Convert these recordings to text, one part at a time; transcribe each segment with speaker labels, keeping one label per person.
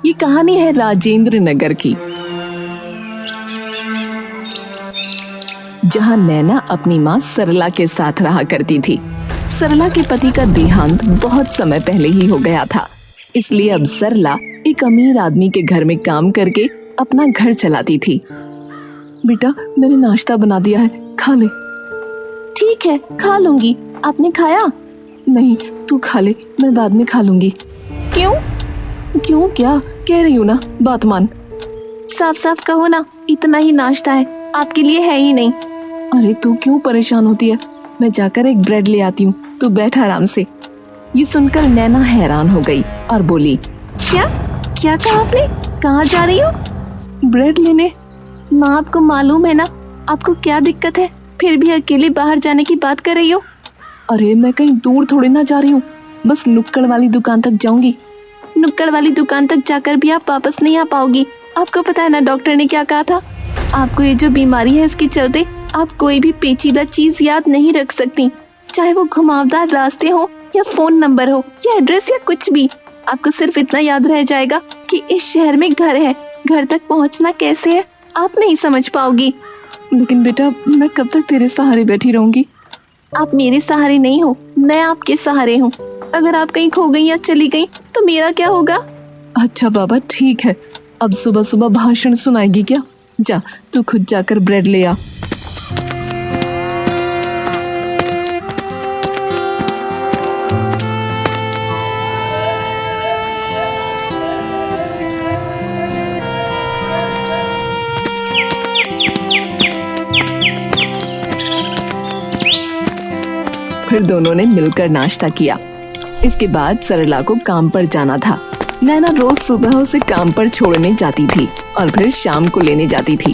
Speaker 1: ये कहानी है राजेंद्र नगर की, जहाँ नैना अपनी माँ सरला के साथ रहा करती थी। सरला के पति का देहांत बहुत समय पहले ही हो गया था, इसलिए अब सरला एक अमीर आदमी के घर में काम करके अपना घर चलाती थी। बेटा, मैंने नाश्ता बना दिया है, खा ले। ठीक है, खा लूंगी। आपने खाया? नहीं, तू खा ले, मैं बाद में खा लूंगी। क्यों? क्यों क्या? कह रही हूँ ना, बात मान। साफ साफ कहो ना, इतना ही नाश्ता है, आपके लिए है ही नहीं। अरे तू क्यों परेशान होती है? मैं जाकर एक ब्रेड ले आती हूँ, तू बैठ आराम से। ये सुनकर नैना हैरान हो गई और बोली, क्या क्या कहा आपने? कहाँ जा रही हो? ब्रेड लेने। माँ, आपको मालूम है ना आपको क्या दिक्कत है, फिर भी अकेले बाहर जाने की बात कर रही हो। अरे मैं कहीं दूर थोड़ी ना जा रही हूँ, बस नुक्कड़ वाली दुकान तक जाऊंगी। नुक्कड़ वाली दुकान तक जाकर भी आप वापस नहीं आ पाओगी। आपको पता है ना डॉक्टर ने क्या कहा था? आपको ये जो बीमारी है, इसके चलते आप कोई भी पेचीदा चीज याद नहीं रख सकती, चाहे वो घुमावदार रास्ते हो या फोन नंबर हो या एड्रेस या कुछ भी। आपको सिर्फ इतना याद रह जाएगा कि इस शहर में घर है, घर तक पहुंचना कैसे है आप नहीं समझ पाओगी। लेकिन बेटा, मैं कब तक तेरे सहारे बैठी रहूंगी? आप मेरे सहारे नहीं हो, मैं आपके सहारे हूँ। अगर आप कहीं खो गई या चली गई तो मेरा क्या होगा? अच्छा बाबा, ठीक है। अब सुबह सुबह भाषण सुनाएगी क्या? जा, तू खुद जाकर ब्रेड ले आ। फिर दोनों ने मिलकर नाश्ता किया। इसके बाद सरला को काम पर जाना था। नैना रोज सुबह उसे काम पर छोड़ने जाती थी और फिर शाम को लेने जाती थी।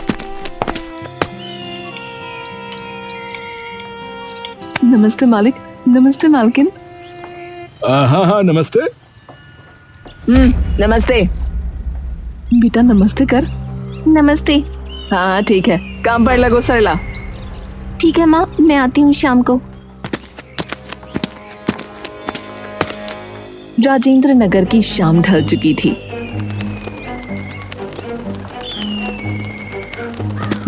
Speaker 1: नमस्ते मालिक। नमस्ते मालकिन।
Speaker 2: हाँ, नमस्ते।
Speaker 1: नमस्ते। बेटा नमस्ते कर। नमस्ते। हाँ ठीक है, काम पर लगो सरला। ठीक है माँ, मैं आती हूँ शाम को। राजेंद्र नगर की शाम ढल चुकी थी।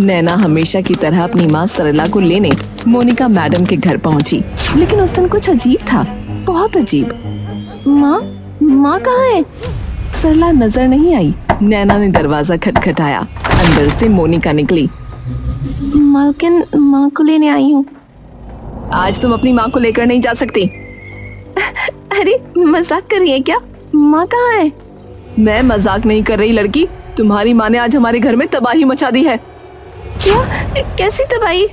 Speaker 1: नैना हमेशा की तरह अपनी माँ सरला को लेने मोनिका मैडम के घर पहुंची, लेकिन उस दिन कुछ अजीब था, बहुत अजीब। माँ कहाँ है? सरला नजर नहीं आई। नैना ने दरवाजा खटखटाया। अंदर से मोनिका निकली। मालकिन, माँ को लेने आई हूँ। आज तुम अपनी माँ को लेकर नहीं जा सकती। अरे मजाक कर रही है क्या? माँ कहाँ है? मैं मजाक नहीं कर रही लड़की, तुम्हारी माँ ने आज हमारे घर में तबाही मचा दी है। क्या? कैसी तबाही?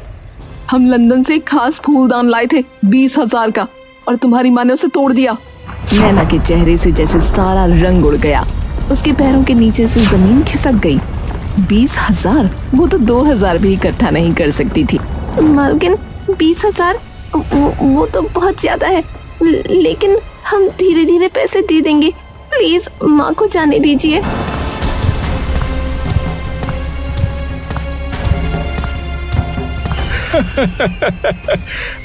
Speaker 1: हम लंदन से एक खास फूलदान लाए थे 20,000 का, और तुम्हारी माँ ने उसे तोड़ दिया। नैना के चेहरे से जैसे सारा रंग उड़ गया। उसके पैरों के नीचे से जमीन खिसक गई। 20,000? वो तो 2,000 भी इकट्ठा नहीं कर सकती थी। मालकिन, 20,000? वो तो बहुत ज्यादा है, लेकिन हम धीरे धीरे पैसे दे देंगे। प्लीज माँ को जाने दीजिए।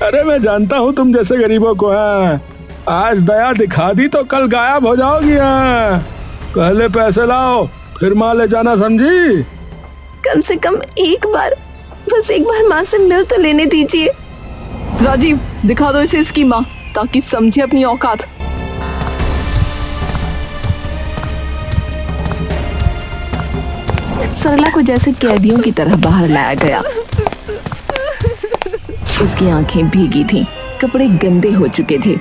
Speaker 2: अरे मैं जानता हूँ तुम जैसे गरीबों को। हाँ, आज दया दिखा दी तो कल गायब हो जाओगी। हाँ, पहले पैसे लाओ, फिर माँ ले जाना, समझी?
Speaker 1: कम से कम एक बार, बस एक बार माँ से मिल तो लेने दीजिए। राजीव, दिखा दो इसे इसकी माँ, ताकि समझे अपनी औकात। सरला को जैसे कैदियों की तरह बाहर लाया गया। उसकी आंखें भीगी थीं, कपड़े गंदे हो चुके थे।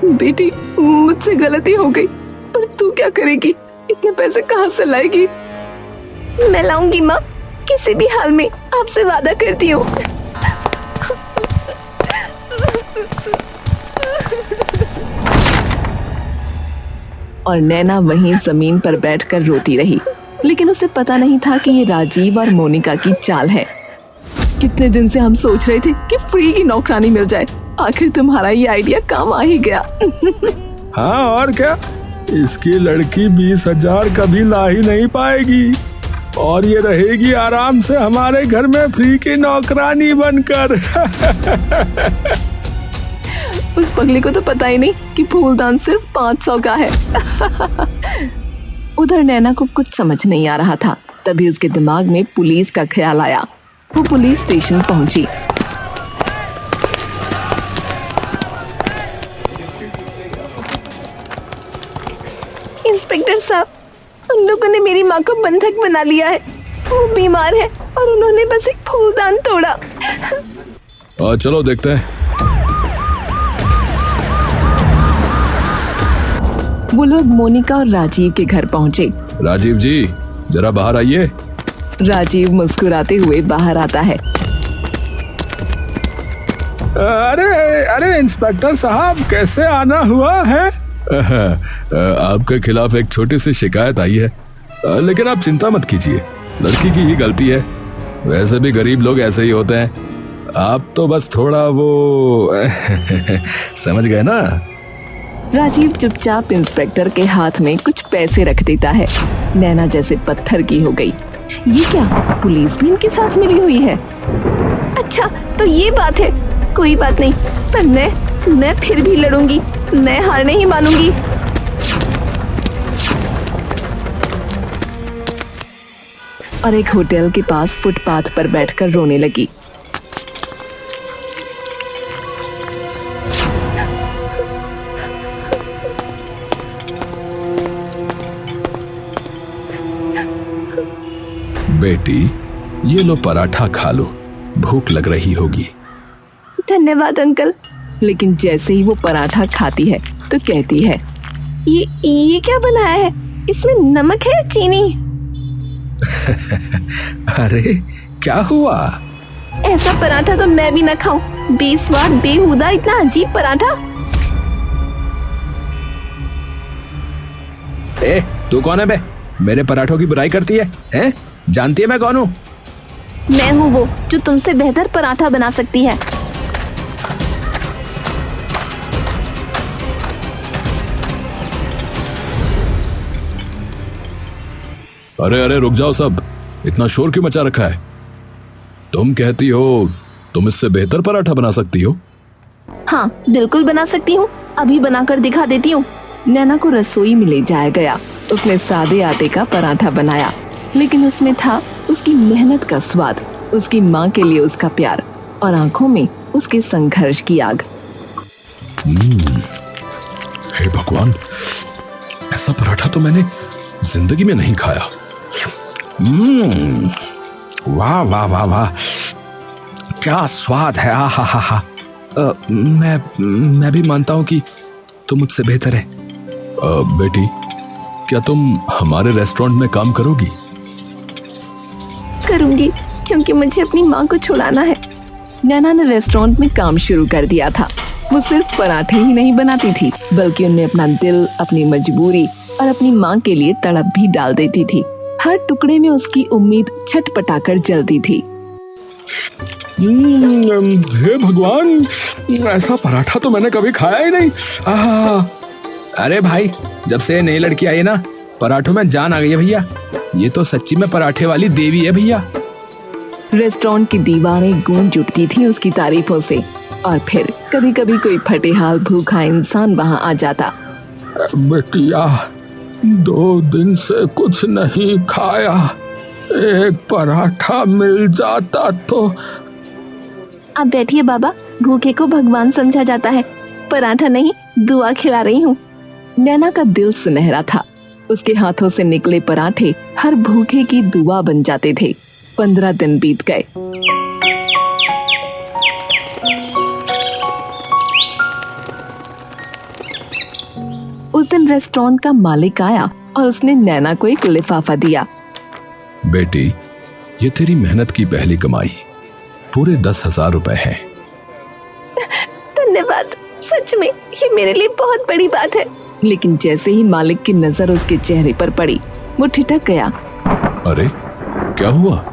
Speaker 1: बेटी, मुझसे गलती हो गई, पर तू क्या करेगी? इतने पैसे कहाँ से लाएगी? मैं लाऊंगी माँ, किसी भी हाल में, आपसे वादा करती हूँ। और नैना वहीं जमीन पर बैठकर रोती रही, लेकिन उसे पता नहीं था कि ये राजीव और मोनिका की चाल है। कितने दिन से हम सोच रहे थे कि फ्री की नौकरानी मिल जाए, आखिर तुम्हारा ये आइडिया काम आ ही गया।
Speaker 2: हाँ और क्या, इसकी लड़की 20,000 कभी ला ही नहीं पाएगी, और ये रहेगी आराम से हमारे घर में फ्री की नौकरानी बनकर।
Speaker 1: उस पगली को तो पता ही नहीं कि फूलदान सिर्फ 500 का है। उधर नैना को कुछ समझ नहीं आ रहा था। तभी उसके दिमाग में पुलिस का ख्याल आया। वो पुलिस स्टेशन पहुंची। इंस्पेक्टर साहब, उन लोगों ने मेरी माँ को बंधक बना लिया है। वो बीमार है और उन्होंने बस एक फूलदान तोड़ा।
Speaker 2: चलो देखते हैं।
Speaker 1: वो लोग मोनिका और राजीव के घर पहुंचे।
Speaker 2: राजीव जी, जरा बाहर आइए।
Speaker 1: राजीव मुस्कुराते हुए बाहर आता है।
Speaker 2: अरे अरे इंस्पेक्टर साहब, कैसे आना हुआ है? आपके खिलाफ एक छोटी सी शिकायत आई है, लेकिन आप चिंता मत कीजिए, लड़की की ही गलती है। वैसे भी गरीब लोग ऐसे ही होते हैं। आप तो बस थोड़ा वो समझ गए ना।
Speaker 1: राजीव चुपचाप इंस्पेक्टर के हाथ में कुछ पैसे रख देता है। नैना जैसे पत्थर की हो गई। ये क्या, पुलिस भी इनके साथ मिली हुई है? अच्छा, तो ये बात है। कोई बात नहीं, पर मैं फिर भी लड़ूंगी। मैं हार नहीं मानूंगी। और एक होटल के पास फुटपाथ पर बैठकर रोने लगी।
Speaker 2: बेटी, ये लो पराठा खा लो, भूख लग रही होगी।
Speaker 1: धन्यवाद अंकल। लेकिन जैसे ही वो पराठा खाती है तो कहती है, ये क्या बनाया है? इसमें नमक है या चीनी?
Speaker 2: अरे क्या हुआ?
Speaker 1: ऐसा पराठा तो मैं भी न खाऊं। बेस्वाद, बेहुदा, इतना अजीब पराठा।
Speaker 2: तू कौन है बे? मेरे पराठों की बुराई करती है, हैं? जानती है मैं कौन हूँ?
Speaker 1: मैं हूँ वो जो तुमसे बेहतर पराठा बना सकती है।
Speaker 2: अरे अरे रुक जाओ सब, इतना शोर क्यों मचा रखा है? तुम कहती हो तुम इससे बेहतर पराठा बना सकती हो?
Speaker 1: हाँ, बिल्कुल बना सकती हूँ। अभी बनाकर दिखा देती हूँ। नैना को रसोई में ले जाया गया। उसने सादे आटे का पराठा बनाया, लेकिन उसमें था उसकी मेहनत का स्वाद, उसकी माँ के लिए उसका प्यार और आंखों में उसके संघर्ष की आग।
Speaker 2: हे भगवान, ऐसा पराठा तो मैंने जिंदगी में नहीं खाया। वाह वाह वाह वाह, क्या स्वाद है। हा हा हा। मैं भी मानता हूँ कि तुम मुझसे बेहतर है। बेटी, क्या तुम हमारे रेस्टोरेंट में काम करोगी?
Speaker 1: करूंगी, क्योंकि मुझे अपनी माँ को छुड़ाना है। नैना ने रेस्टोरेंट में काम शुरू कर दिया था। वो सिर्फ पराठे ही नहीं बनाती थी, बल्कि उनमें अपना दिल, अपनी मजबूरी और अपनी माँ के लिए तड़प भी डाल देती थी। हर टुकड़े में उसकी उम्मीद छटपटाकर जलती थी।
Speaker 2: हे भगवान, ऐसा पराठा तो मैंने कभी खाया ही नहीं। अरे भाई, जब से नई लड़की आई है ना, पराठों में जान आ गई है भैया। ये तो सच्ची में पराठे वाली देवी है भैया।
Speaker 1: रेस्टोरेंट की दीवारें गूंज उठती थी उसकी तारीफों से। और फिर कभी कभी कोई फटेहाल भूखा इंसान वहां आ जाता।
Speaker 2: बेटिया, 2 दिन से कुछ नहीं खाया, एक पराठा मिल जाता तो।
Speaker 1: आप बैठिए बाबा, भूखे को भगवान समझा जाता है। पराठा नहीं, दुआ खिला रही हूँ। नैना का दिल सुनहरा था। उसके हाथों से निकले पराठे हर भूखे की दुआ बन जाते थे। 15 दिन बीत गए। उस दिन रेस्टोरेंट का मालिक आया और उसने नैना को एक लिफाफा दिया।
Speaker 2: बेटी, ये तेरी मेहनत की पहली कमाई, पूरे 10,000 रुपए हैं।
Speaker 1: धन्यवाद, सच में ये मेरे लिए बहुत बड़ी बात है। लेकिन जैसे ही मालिक की नजर उसके चेहरे पर पड़ी, वो ठिठक गया।
Speaker 2: अरे क्या हुआ?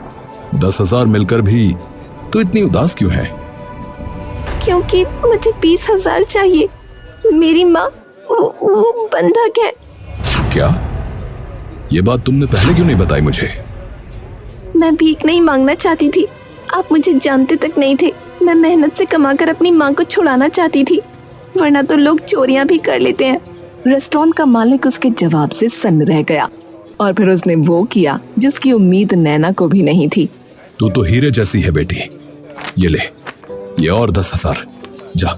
Speaker 2: 10,000 मिलकर भी तू इतनी उदास क्यों है?
Speaker 1: क्योंकि मुझे 20,000 चाहिए। मेरी माँ वो बंधक है।
Speaker 2: क्या? ये बात तुमने पहले क्यों नहीं बताई मुझे?
Speaker 1: मैं भीख नहीं मांगना चाहती थी। आप मुझे जानते तक नहीं थे। मैं मेहनत से कमाकर अपनी माँ को छुड़ाना चाहती थी, वरना तो लोग चोरियां भी कर लेते हैं। रेस्टोरेंट का मालिक उसके जवाब से सन्न रह गया। और फिर उसने वो किया जिसकी उम्मीद नैना को भी नहीं थी।
Speaker 2: तू तो हीरे जैसी है बेटी। ये ले, ये और 10,000। जा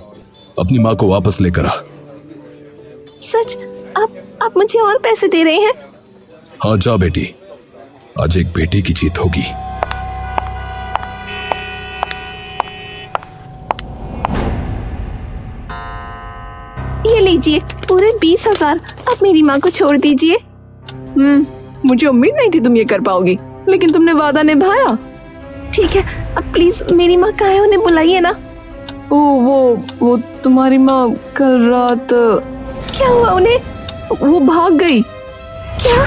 Speaker 2: अपनी माँ को वापस लेकर आ।
Speaker 1: सच? आप मुझे और पैसे दे रहे हैं?
Speaker 2: हाँ जा बेटी, आज एक बेटी की जीत होगी।
Speaker 1: ये लीजिए पूरे 20,000। अब मेरी माँ को छोड़ दीजिए। मुझे उम्मीद नहीं थी तुम ये कर पाओगी, लेकिन तुमने वादा निभाया। ठीक है, अब प्लीज मेरी माँ कहाँ है, उन्हें बुलाइए ना। ओ वो तुम्हारी माँ कल रात। क्या हुआ उन्हें? वो भाग गई। क्या?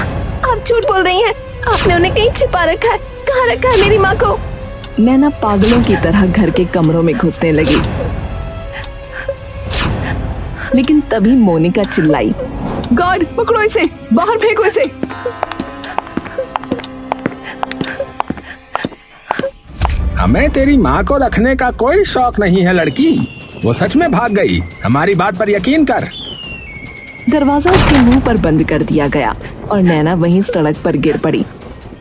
Speaker 1: आप झूठ बोल रही हैं। आपने उन्हें कहीं छिपा रखा है। कहाँ रखा है मेरी माँ को? नैना पागलों की तरह घर के कमरों में घुसने लगी, लेकिन तभी मोनिका चिल्लाई, गार्ड पकड़ो इसे, बाहर फेंको इसे।
Speaker 2: हमें तेरी माँ को रखने का कोई शौक नहीं है लड़की। वो सच में भाग गई। हमारी बात पर यकीन कर।
Speaker 1: दरवाजा उसके मुंह पर बंद कर दिया गया और नैना वहीं सड़क पर गिर पड़ी।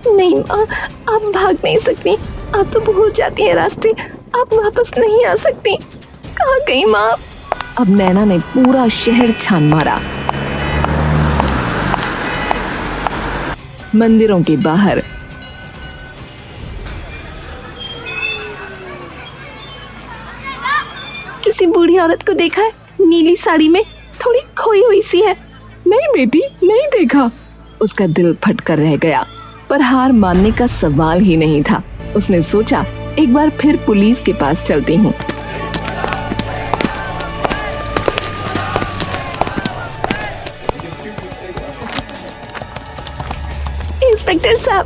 Speaker 1: नहीं माँ, आप भाग नहीं सकती। आप तो भूल जाती हैं रास्ते। आप वापस नहीं आ सकती। कहाँ गई माँ? अब नैना ने पूरा शहर छान मारा। मंदिरों के बाहर किसी बूढ़ी औरत को देखा है, नीली साड़ी में, थोड़ी खोई हुई सी है। नहीं बेटी, नहीं देखा। उसका दिल फट कर रह गया, पर हार मानने का सवाल ही नहीं था। उसने सोचा एक बार फिर पुलिस के पास चलती हूँ। इंस्पेक्टर साहब,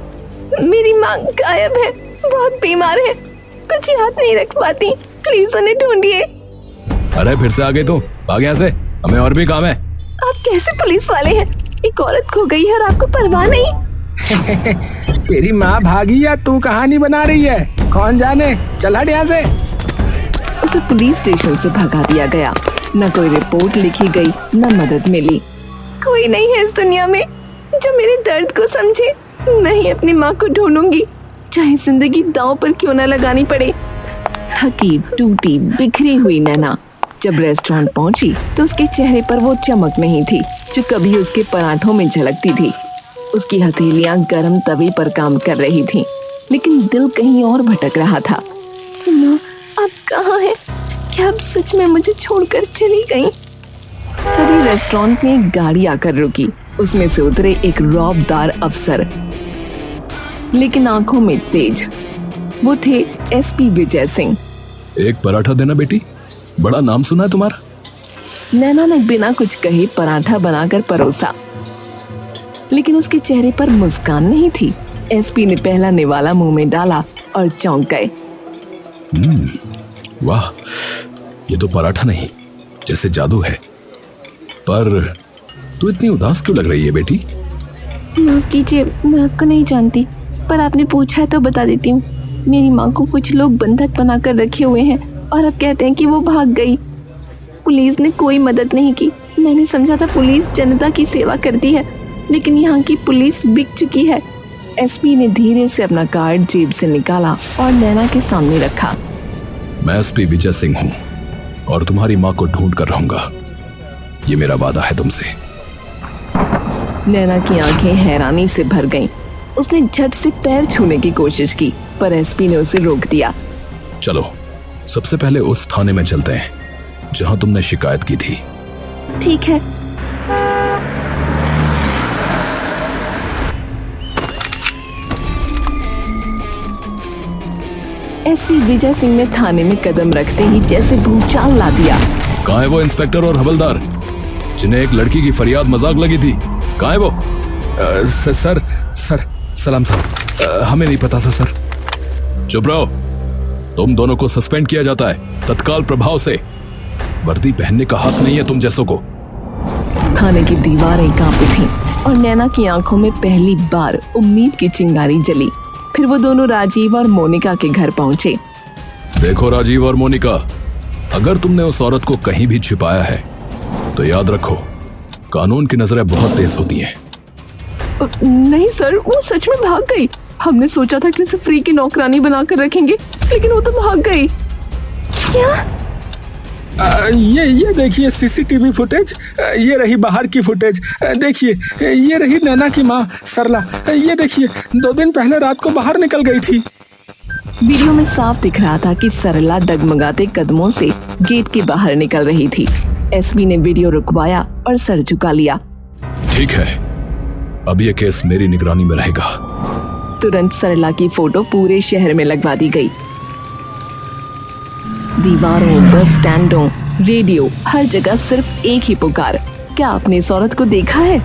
Speaker 1: मेरी माँ गायब है, बहुत बीमार है, कुछ याद नहीं रख पाती, प्लीज उन्हें ढूंढिए।
Speaker 2: अरे फिर से आ गई तू? भाग यहाँ से, हमें और भी काम है।
Speaker 1: आप कैसे पुलिस वाले हैं? एक औरत खो गई है और आपको परवाह नहीं।
Speaker 2: तेरी माँ भागी या तू कहानी बना रही है, कौन जाने। चल हट यहाँ से।
Speaker 1: उसे पुलिस स्टेशन से भगा दिया गया। न कोई रिपोर्ट लिखी गई, न मदद मिली। कोई नहीं है इस दुनिया में जो मेरे दर्द को समझे। मैं ही अपनी माँ को ढूंढूंगी, चाहे जिंदगी दांव पर क्यों न लगानी पड़े। थकी टूटी बिखरी हुई नैना जब रेस्टोरेंट पहुंची तो उसके चेहरे पर वो चमक नहीं थी जो कभी उसके पराठों में झलकती थी। उसकी हथेलियां गर्म तवे पर काम कर रही थीं, लेकिन दिल कहीं और भटक रहा था। माँ, आप कहाँ हैं? क्या आप सच में मुझे छोड़कर चली गईं? तभी रेस्टोरेंट में एक गाड़ी आकर रुकी। उसमें से उतरे एक रौबदार अफसर, लेकिन आंखों में तेज। वो थे एसपी विजय सिंह।
Speaker 2: एक पराठा देना बेटी, बड़ा नाम सुना है तुम्हारा।
Speaker 1: नैना ने बिना कुछ कहे पराठा बनाकर परोसा, लेकिन उसके चेहरे पर मुस्कान नहीं थी। एसपी ने पहला निवाला मुंह में डाला और चौंक गए।
Speaker 2: वाह, ये तो पराठा नहीं, जैसे जादू है। पर तू इतनी उदास क्यों लग रही है बेटी?
Speaker 1: माफ कीजिए, मैं आपको नहीं जानती, पर आपने पूछा है तो बता देती हूँ। मेरी माँ को कुछ लोग बंधक बनाकर रखे हुए हैं और अब कहते हैं कि वो भाग गई। पुलिस ने कोई मदद नहीं की। मैंने समझा था पुलिस जनता की सेवा करती है, लेकिन यहाँ की पुलिस बिक चुकी है। एसपी ने धीरे से अपना कार्ड जेब से निकाला और नैना के सामने रखा।
Speaker 2: मैं एसपी विजय सिंह हूँ और तुम्हारी माँ को ढूंढ कर रहूंगा, ये मेरा वादा है तुमसे।
Speaker 1: नैना की आंखें हैरानी से भर गईं। उसने झट से पैर छूने की कोशिश की, पर एसपी ने उसे रोक दिया।
Speaker 2: चलो सबसे पहले उस थाने में चलते हैं जहां तुमने शिकायत की थी।
Speaker 1: ठीक है। एसपी विजय सिंह ने थाने में कदम रखते ही जैसे भूचाल ला दिया।
Speaker 2: कहाँ है वो इंस्पेक्टर और हवलदार जिन्हें एक लड़की की फरियाद मजाक लगी थी? कहाँ है वो? सर सलाम साहब, हमें नहीं पता था सर। चुप रहो, तुम दोनों को सस्पेंड किया जाता है तत्काल प्रभाव से। वर्दी पहनने का हक नहीं है तुम जैसों को।
Speaker 1: थाने की दीवारें कांप उठी और नैना की आंखों में पहली बार उम्मीद की चिंगारी जली। फिर वो दोनों राजीव और मोनिका के घर पहुंचे।
Speaker 2: देखो राजीव और मोनिका, अगर तुमने उस औरत को कहीं भी छिपाया है तो याद रखो, कानून की नजरें बहुत तेज होती हैं।
Speaker 1: नहीं सर, वो सच में भाग गई। हमने सोचा था कि उसे फ्री की नौकरानी बनाकर रखेंगे, लेकिन वो तो भाग गई। क्या?
Speaker 2: ये देखिए सीसीटीवी फुटेज। ये रही बाहर की फुटेज। देखिए ये रही नैना की माँ सरला। ये देखिए 2 दिन पहले रात को बाहर निकल गई थी।
Speaker 1: वीडियो में साफ दिख रहा था कि सरला डगमगाते कदमों से गेट के बाहर निकल रही थी। एसपी ने वीडियो रुकवाया और सर झुका लिया।
Speaker 3: ठीक है, अब ये केस मेरी निगरानी में रहेगा।
Speaker 1: तुरंत सरला की फोटो पूरे शहर में लगवा दी गई। दीवारों, बस स्टैंडों, रेडियो, हर जगह सिर्फ एक ही पुकार, क्या आपने इस औरत को देखा है?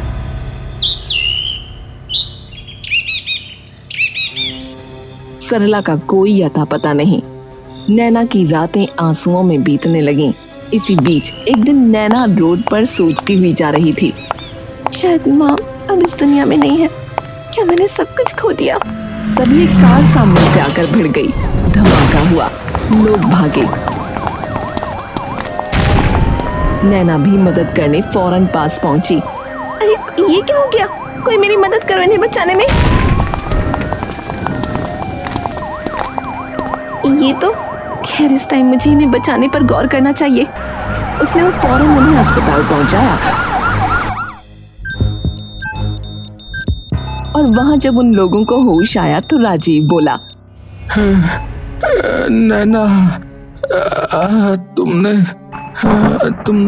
Speaker 1: सरला का कोई अता पता नहीं। नैना की रातें आंसुओं में बीतने लगीं। इसी बीच एक दिन नैना रोड पर सोचती हुई जा रही थी, शायद माँ अब इस दुनिया में नहीं है। क्या मैंने सब कुछ खो दिया? तभी एक कार सामने से आकर भिड़ गई। धमाका हुआ, लोग भागे। नैना भी मदद करने फौरन पास पहुंची। अरे ये क्या हो गया? कोई मेरी मदद करो इन्हें बचाने में। ये तो खैर, इस टाइम मुझे इन्हें बचाने पर गौर करना चाहिए। उसने वो फौरन उन्हें अस्पताल पहुंचाया और वहां जब उन लोगों को होश आया तो राजीव बोला,
Speaker 2: नैना, तुमने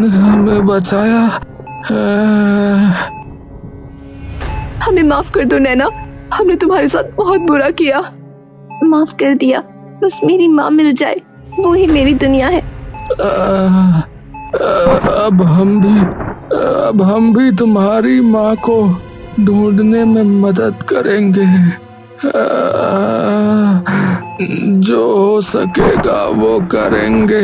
Speaker 2: हमें बचाया।
Speaker 1: हमें माफ कर दो नैना, हमने तुम्हारे साथ बहुत बुरा किया। माफ कर दिया, बस मेरी माँ मिल जाए, वो ही मेरी दुनिया है।
Speaker 2: अब हम भी तुम्हारी माँ को ढूंढने में मदद करेंगे। जो हो सकेगा वो करेंगे।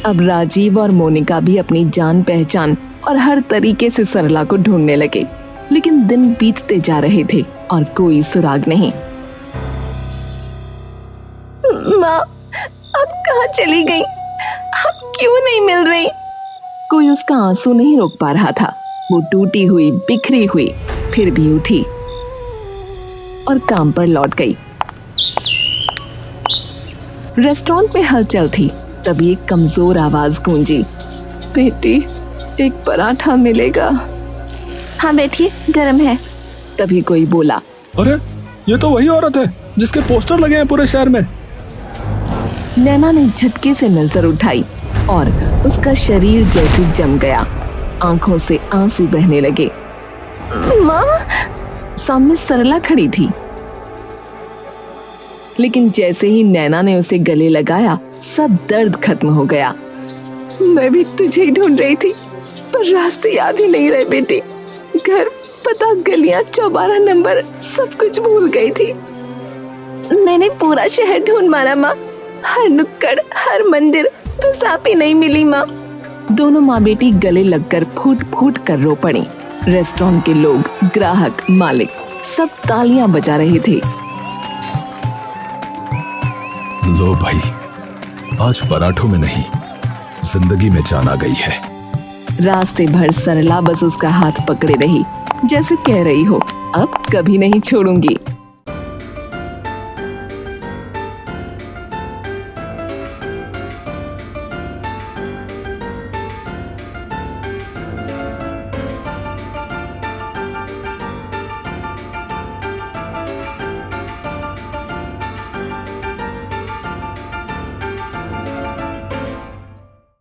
Speaker 1: अब राजीव और मोनिका भी अपनी जान पहचान और हर तरीके से सरला को ढूंढने लगे, लेकिन दिन बीतते जा रहे थे और कोई सुराग नहीं। माँ अब कहाँ चली गई? अब क्यों नहीं मिल रही? कोई उसका आंसू नहीं रोक पा रहा था। वो टूटी हुई, बिखरी हुई, फिर भी उठी और काम पर लौट गई। रेस्टोरेंट में हलचल थी। तभी एक कमजोर आवाज गूंजी, बेटी एक पराठा मिलेगा? हाँ बैठिए, गरम है। तभी कोई बोला,
Speaker 2: अरे ये तो वही औरत है जिसके पोस्टर लगे हैं पूरे शहर में।
Speaker 1: नैना ने झटके से नजर उठाई और उसका शरीर जैसे जम गया। आंखों से आंसू बहने लगे। माँ! सामने सरला खड़ी थी, लेकिन जैसे ही नैना ने उसे गले लगाया सब दर्द खत्म हो गया। मैं भी तुझे ही ढूंढ रही थी, पर रास्ते याद ही नहीं रहे बेटी। घर, पता, गलियां, 14 नंबर, सब कुछ भूल गई थी। मैंने पूरा शहर ढूंढ मारा माँ, हर नुक्कड़, हर मंदिर, बस आप ही नहीं मिली माँ। दोनों माँ बेटी गले लगकर फूट फूट कर रो पड़ी। रेस्टोरेंट के लोग, ग्राहक, मालिक सब तालियां बजा रहे थे।
Speaker 3: लो भाई, आज पराठों में नहीं, जिंदगी में जान आ गई है।
Speaker 1: रास्ते भर सरला बस उसका हाथ पकड़े रही, जैसे कह रही हो अब कभी नहीं छोड़ूंगी।